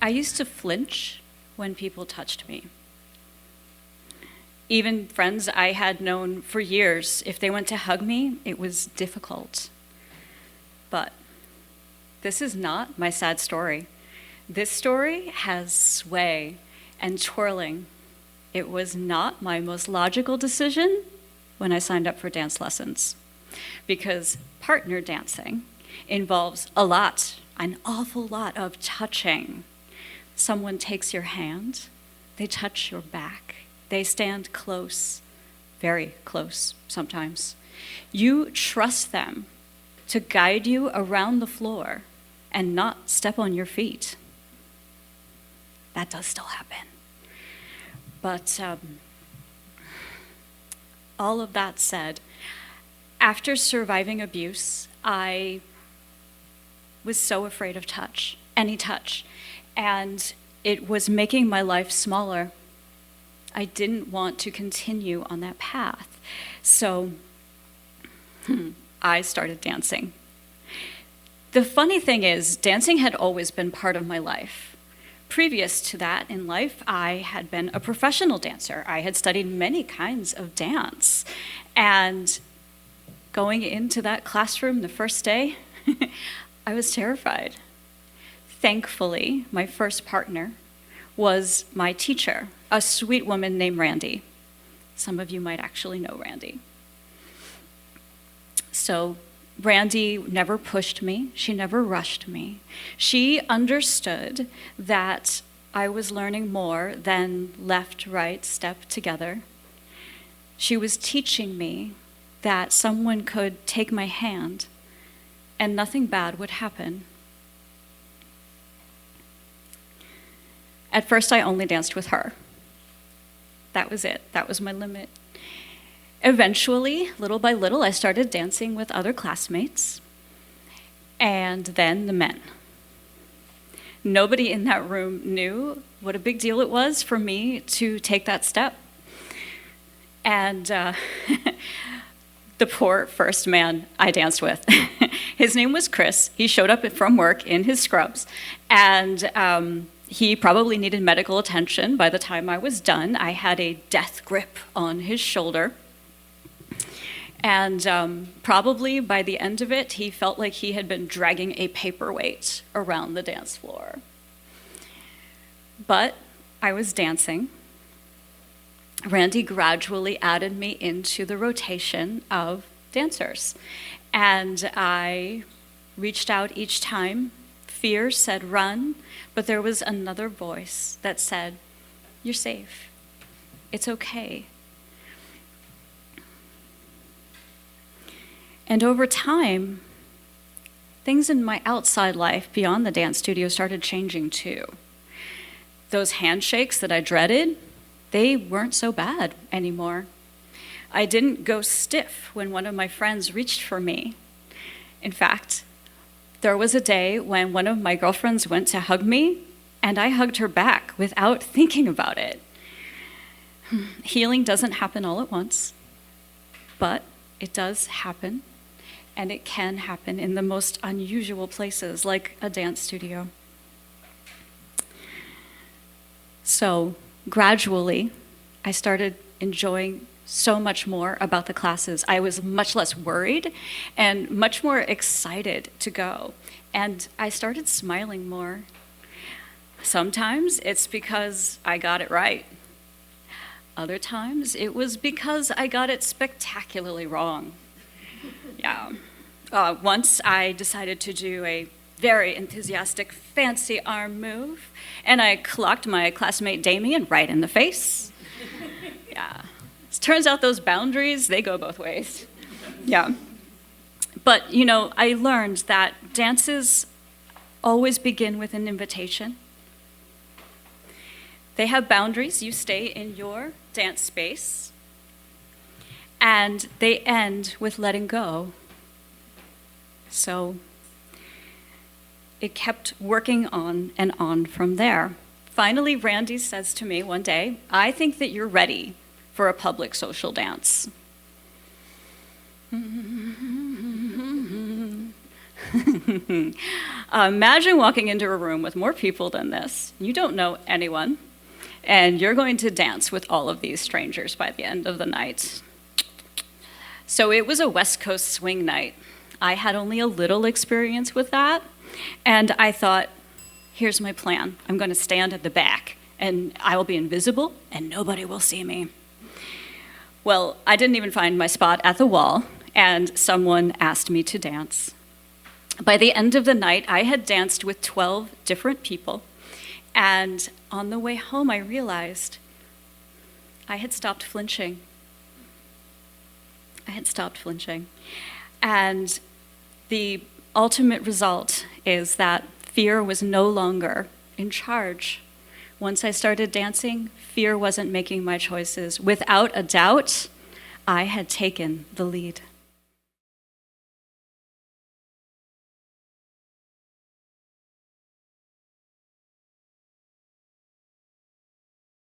I used to flinch when people touched me. Even friends I had known for years, if they went to hug me, it was difficult. But this is not my sad story. This story has sway and twirling. It was not my most logical decision when I signed up for dance lessons, because partner dancing involves an awful lot of touching. Someone takes your hand, they touch your back, they stand close, very close sometimes. You trust them to guide you around the floor and not step on your feet. That does still happen. But all of that said, after surviving abuse, I was so afraid of touch, any touch, and it was making my life smaller. I didn't want to continue on that path. So I started dancing. The funny thing is, dancing had always been part of my life. Previous to that in life, I had been a professional dancer. I had studied many kinds of dance. And going into that classroom the first day, I was terrified. Thankfully, my first partner was my teacher, a sweet woman named Randy. Some of you might actually know Randy. So Randy never pushed me. She never rushed me. She understood that I was learning more than left, right, step together. She was teaching me that someone could take my hand and nothing bad would happen. At first, I only danced with her. That was it. That was my limit. Eventually, little by little, I started dancing with other classmates, and then the men. Nobody in that room knew what a big deal it was for me to take that step. And the poor first man I danced with, his name was Chris. He showed up from work in his scrubs, and he probably needed medical attention by the time I was done. I had a death grip on his shoulder. And probably by the end of it, he felt like he had been dragging a paperweight around the dance floor. But I was dancing. Randy gradually added me into the rotation of dancers. And I reached out each time. Fear said, run, but there was another voice that said, you're safe. It's okay. And over time, things in my outside life beyond the dance studio started changing too. Those handshakes that I dreaded, they weren't so bad anymore. I didn't go stiff when one of my friends reached for me. In fact, there was a day when one of my girlfriends went to hug me, and I hugged her back without thinking about it. Healing doesn't happen all at once, but it does happen, and it can happen in the most unusual places, like a dance studio. So gradually, I started enjoying so much more about the classes. I was much less worried and much more excited to go. And I started smiling more. Sometimes it's because I got it right. Other times it was because I got it spectacularly wrong. Yeah. Once I decided to do a very enthusiastic fancy arm move, and I clocked my classmate Damien right in the face. Yeah. It turns out those boundaries, they go both ways. Yeah. But, I learned that dances always begin with an invitation. They have boundaries. You stay in your dance space, and they end with letting go. So it kept working on and on from there. Finally, Randy says to me one day, I think that you're ready for a public social dance. Imagine walking into a room with more people than this. You don't know anyone, and you're going to dance with all of these strangers by the end of the night. So it was a West Coast swing night. I had only a little experience with that, and I thought, here's my plan. I'm going to stand at the back, and I will be invisible, and nobody will see me. Well, I didn't even find my spot at the wall, and someone asked me to dance. By the end of the night, I had danced with 12 different people, and on the way home, I realized I had stopped flinching. And the ultimate result is that fear was no longer in charge. Once I started dancing, fear wasn't making my choices. Without a doubt, I had taken the lead.